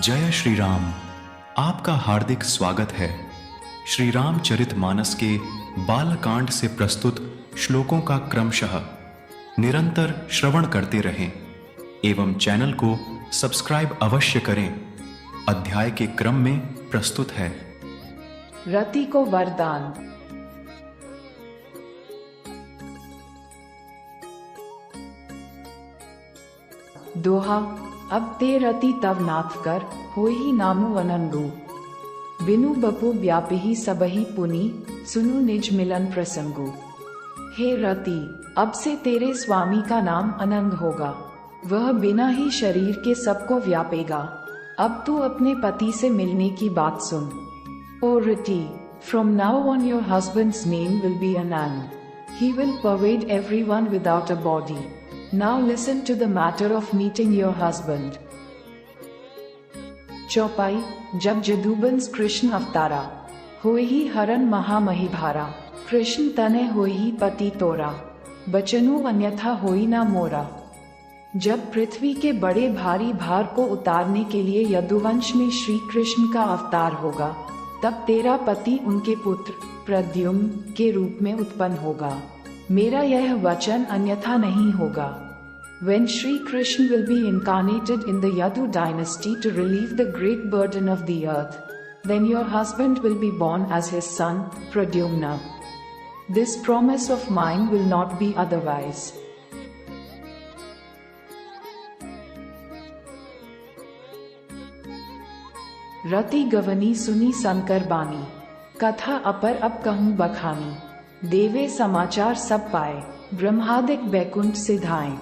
जय श्री राम। आपका हार्दिक स्वागत है। श्री रामचरितमानस के बालकांड से प्रस्तुत श्लोकों का क्रमशः निरंतर श्रवण करते रहें एवं चैनल को सब्सक्राइब अवश्य करें। अध्याय के क्रम में प्रस्तुत है रति को वरदान। दोहा। अब ते रति तव नाथ कर, होहि नामु अनंगु। बिनु बपु व्यापिहि सबहि पुनि, सुनु निज मिलन प्रसंगु। हे रति, अब से तेरे स्वामी का नाम अनंग होगा। वह बिना ही शरीर के सबको व्यापेगा। अब तू अपने पति से मिलने की बात सुन। O Rati, from now on your husband's name will be Anang. He will pervade everyone without a body. Now listen to the matter of meeting your husband. चौपाई। जब जदुवंश कृष्ण अवतारा, होहि हरन महामहिभारा। कृष्ण तने होहि पति तोरा, बचनु अन्यथा होई ना मोरा। जब पृथ्वी के बड़े भारी भार को उतारने के लिए यदुवंश में श्री कृष्ण का अवतार होगा, तब तेरा पति उनके पुत्र प्रद्युम्न के रूप में उत्पन्न होगा। मेरा यह वचन अन्यथा नहीं होगा। When Shri Krishna will be incarnated in the Yadu dynasty to relieve the great burden of the earth, then your husband will be born as his son, Pradyumna. This promise of mine will not be otherwise. रति गवनी सुनी संकर बानी, कथा अपर अब कहूँ बखानी। देवे समाचार सब पाए, ब्रह्मादिक बैकुंठ से धाए।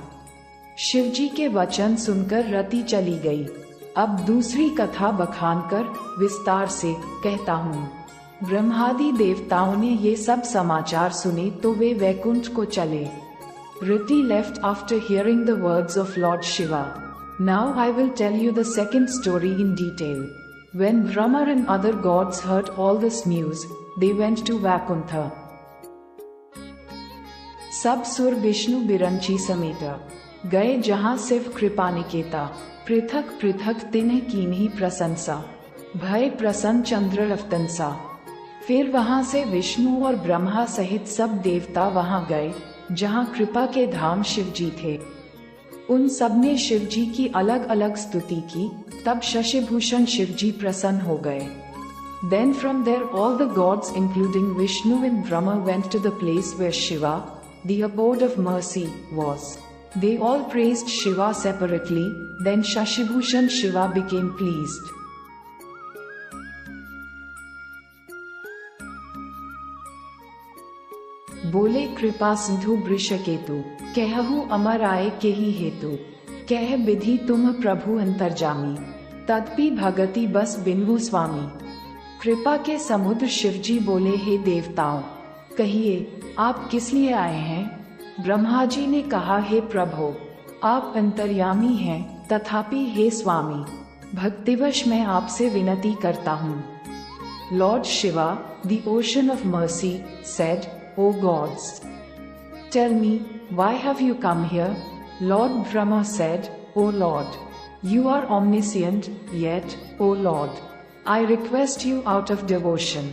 शिवजी के वचन सुनकर रति चली गई। अब दूसरी कथा बखान कर विस्तार से कहता हूँ। ब्रह्मादि देवताओं ने ये सब समाचार सुने तो वे वैकुंठ को चले। रति left after hearing the words of Lord Shiva. Now I will tell you the second story in detail. When Brahma and other gods heard all this news, they went to Vaikuntha. सब सुर विष्णु बिरंची समेत गए जहाँ शिव कृपा निकेता। पृथक पृथक तिन्ह कीन्ही प्रशंसा, भय प्रसन्न चंद्र रफ्तंसा। फिर वहां से विष्णु और ब्रह्मा सहित सब देवता वहां गए जहाँ कृपा के धाम शिवजी थे। उन सब ने शिवजी की अलग अलग स्तुति की। तब शशिभूषण शिवजी प्रसन्न हो गए। Then from there all the gods including Vishnu and Brahma went to the place where Shiva, the abode of mercy, was. They all praised Shiva separately. Then Shashibhushan Shiva became pleased. बोले कृपा सिंधु वृषकेतु, कहहु अमर आए के ही हेतु। कह विधि तुम प्रभु अंतर्जामी, तदपि भगति बस बिन्वु स्वामी। कृपा के समुद्र शिवजी बोले, हे देवताओं, कहिए आप किस लिए आए हैं। ब्रह्मा जी ने कहा, हे प्रभु, आप अंतर्यामी हैं, तथापि हे स्वामी, भक्तिवश मैं आपसे विनती करता हूँ। Lord Shiva, the ocean of mercy, said, O gods, tell me, why have you come here? Lord Brahma said, O Lord, you are omniscient, yet, O Lord, I request you out of devotion.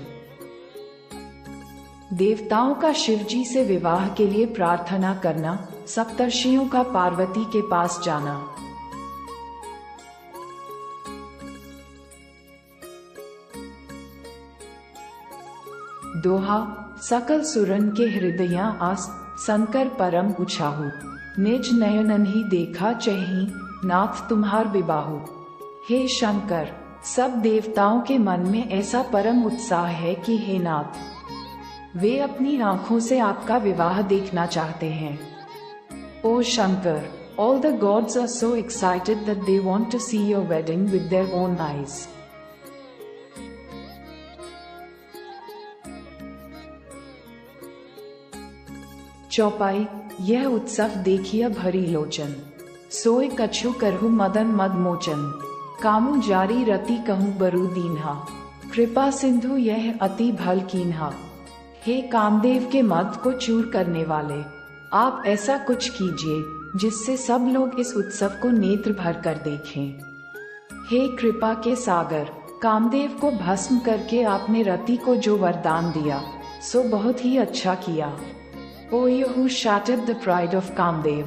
देवताओं का शिवजी से विवाह के लिए प्रार्थना करना, सप्तर्षियों का पार्वती के पास जाना। दोहा। सकल सुरन के हृदया आस, संकर परम उछाहु। निज नयनन ही देखा चही, नाथ तुम्हार विबाहु। हे शंकर, सब देवताओं के मन में ऐसा परम उत्साह है कि हे नाथ, वे अपनी आंखों से आपका विवाह देखना चाहते हैं। ओ Shankar, all the gods are so excited that they want to see your wedding with their own eyes. चौपाई। यह उत्सव देखिए भरी लोचन, सोय कछु करहु मदन मद मोचन। कामु जारी रति कहूँ बरु दीन्हा, कृपा सिंधु यह अति भल कीन्हा। हे कामदेव के मद को चूर करने वाले, आप ऐसा कुछ कीजिए जिससे सब लोग इस उत्सव को नेत्र भर कर देखें। हे कृपा के सागर, कामदेव को भस्म करके आपने रति को जो वरदान दिया सो बहुत ही अच्छा किया। O you who shattered the pride of Kamdev,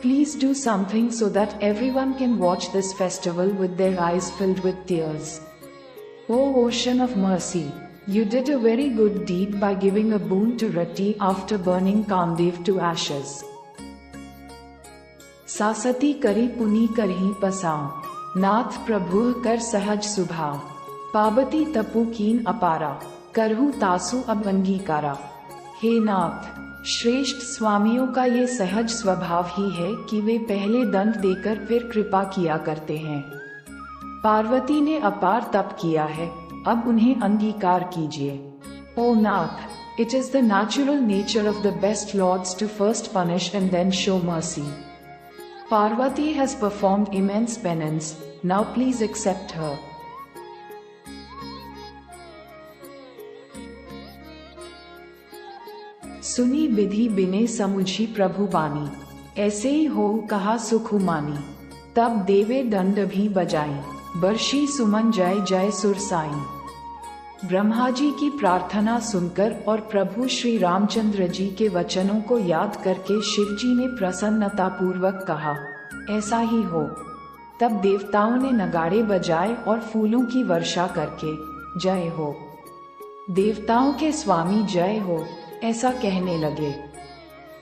please do something so that everyone can watch this festival with their eyes filled with tears. O ocean of mercy, you did a very good deed by giving a boon to Rati after burning Kamdev to ashes. सासती करी पुनि करही पसाओ, नाथ प्रभु कर सहज सुभाव, पाबती तपु कीन अपारा, करहु तासु अब अंगीकारा। हे नाथ, श्रेष्ठ स्वामियों का ये सहज स्वभाव ही है कि वे पहले दंड देकर फिर कृपा किया करते हैं। पार्वती ने अपार तप किया है, अब उन्हें अंगीकार कीजिए। ओ नाथ, it is the natural nature of the best lords to first punish and then show mercy. Parvati has performed immense penance, now please accept her. सुनी विधि बिने समुझी प्रभु बानी, ऐसे ही हो कहा सुखु मानी। तब देवे दंड भी बजाई, बरशी सुमन जय जय सुरसाई। ब्रह्मा जी की प्रार्थना सुनकर और प्रभु श्री रामचंद्र जी के वचनों को याद करके शिव जी ने प्रसन्नता पूर्वक कहा, ऐसा ही हो। तब देवताओं ने नगाड़े बजाए और फूलों की वर्षा करके जय हो, देवताओं के स्वामी जय हो, ऐसा कहने लगे।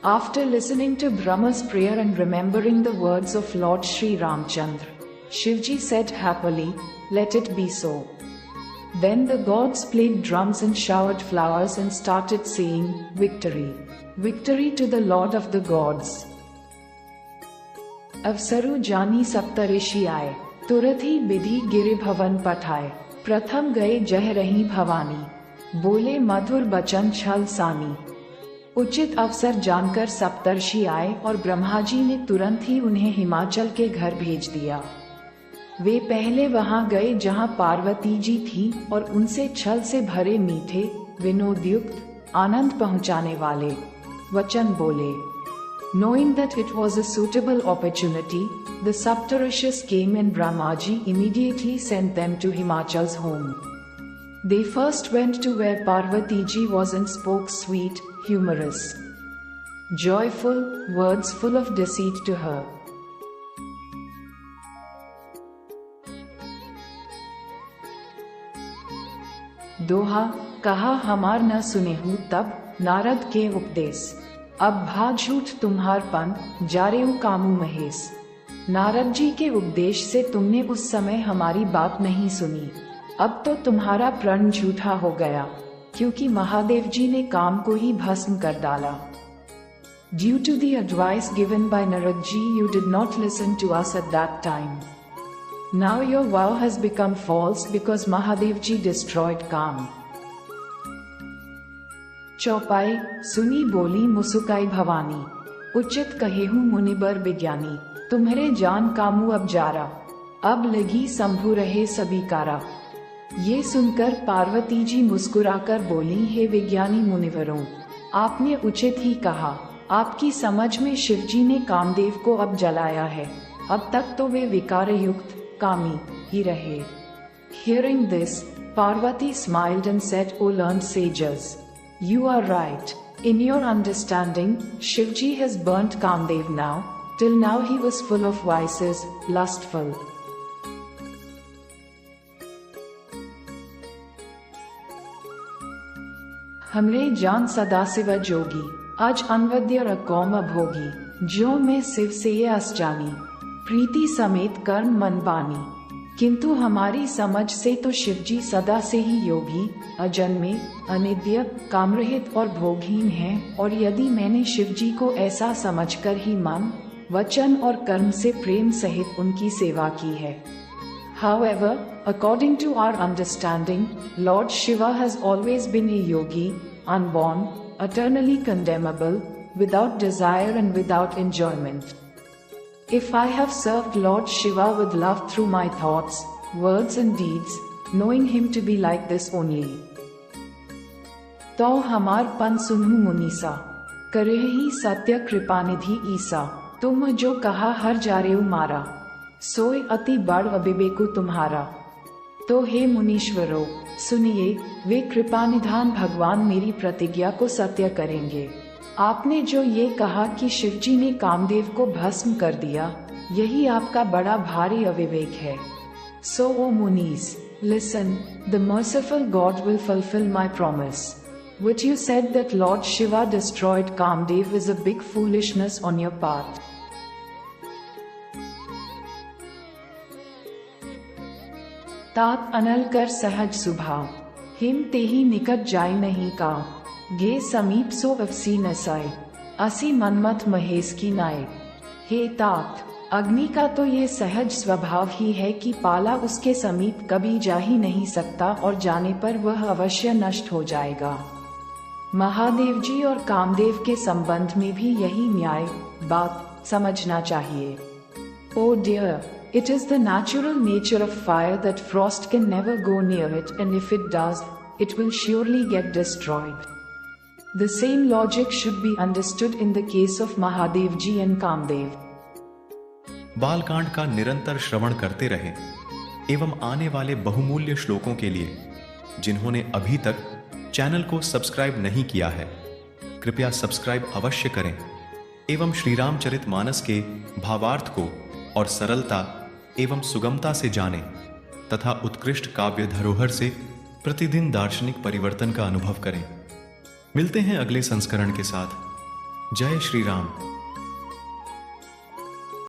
After listening to Brahma's prayer and remembering the words of Lord Shri Ramchandra, Shivji said happily, "Let it be so." Then the gods played drums and showered flowers and started saying, "Victory! Victory to the Lord of the gods!" अवसरु जानी सप्तऋषि आए, तुरत ही विधि गिरि भवन पठाए। प्रथम गए जह रही भवानी, बोले मधुर बचन छल सानी। उचित अवसर जानकर सप्तर्षि आए और ब्रह्मा जी ने तुरंत ही उन्हें हिमाचल के घर भेज दिया। वे पहले वहां गए जहां पार्वती जी थी और उनसे छल से भरे मीठे, विनोदयुक्त, आनंद पहुंचाने वाले वचन बोले। Knowing that it was a suitable opportunity, the Saptarishis came and Brahmaji immediately sent them to Himachal's home. They first went to where Parvati ji was and spoke sweet, humorous, joyful words full of deceit to her. दोहा कहा हमार न सुनेहु तब नारद के उपदेश, अब भा झूठ तुम्हारपन जारेऊ Camus Mahesh. Narad ji के उपदेश से तुमने उस समय हमारी बात नहीं सुनी, अब तो तुम्हारा प्रण झूठा हो गया, क्योंकि महादेव जी ने काम को ही भस्म कर डाला। Due to the advice given by Narad ji, you did not listen to us at that time. Now your vow has become false because Mahadev ji destroyed Kam. चौपाई सुनी बोली मुसुकाई भवानी, उचित कहेहु मुनिबर विज्ञानी। तुम्हारे जान कामू अब जारा, अब लगी शंभु रहे सभी कारा। ये सुनकर पार्वती जी मुस्कुराकर बोली, हे विज्ञानी मुनिवरों, आपने उचित ही कहा। आपकी समझ में शिवजी ने कामदेव को अब जलाया है, अब तक तो वे विकार युक्त कामी ही रहे। Hearing this, Parvati smiled and said, O learned sages, you are right. In your understanding, Shivji has burnt Kamdev now. Till now he was full of vices, lustful. हमरे जान सदाशिव जोगी, आज अनवद्य रकौम भोगी। जो मैं शिव से ये अस जानी, प्रीति समेत कर्म मन बानी। किंतु हमारी समझ से तो शिवजी सदा से ही योगी, अजन्मे, अनिद्य, कामरहित और भोगहीन हैं, और यदि मैंने शिवजी को ऐसा समझकर ही मन, वचन और कर्म से प्रेम सहित उनकी सेवा की है। However, according to our understanding, Lord Shiva has always been a yogi, unborn, eternally condemnable, without desire and without enjoyment. If I have served Lord Shiva with love through my thoughts, words and deeds, knowing him to be like this only, तो हमार पन सुनहु मुनीसा, करहि सत्य कृपानिधि ईसा। तुम जो कहा हर जारेऊ मारा, सोय अति बड़ अविवेकु तुम्हारा। तो हे मुनीश्वरों, सुनिए, वे कृपानिधान भगवान मेरी प्रतिज्ञा को सत्य करेंगे। आपने जो ये कहा कि शिवजी ने कामदेव को भस्म कर दिया, यही आपका बड़ा भारी अविवेक है। So O Munis, listen, the merciful God will fulfill my promise. What you said that Lord Shiva destroyed Kamdev is a big foolishness on your part. तात अनल कर सहज सुभाव, हिम तेहि निकट जाय नहीं का, गे समीप सो अफसी नसाय, असी मनमथ महेश की नाय। हे तात, अग्नि का तो ये सहज स्वभाव ही है कि पाला उसके समीप कभी जा ही नहीं सकता और जाने पर वह अवश्य नष्ट हो जाएगा। महादेव जी और कामदेव के संबंध में भी यही न्याय बात समझना चाहिए। ओ dear, it is the natural nature of fire that frost can never go near it, and if it does, it will surely get destroyed. The same logic should be understood in the case of Mahadev ji and Kamdev. Balkand का निरंतर श्रवण करते रहे एवं आने वाले बहुमूल्य श्लोकों के लिए जिन्होंने अभी तक चैनल को सब्सक्राइब नहीं किया है, कृपया सब्सक्राइब अवश्य करें एवं श्री रामचरितमानस के भावार्थ को और सरलता एवं सुगमता से जानें तथा उत्कृष्ट काव्य धरोहर से प्रतिदिन दार्शनिक परिवर्तन का अनुभव करें। मिलते हैं अगले संस्करण के साथ। जय श्री राम।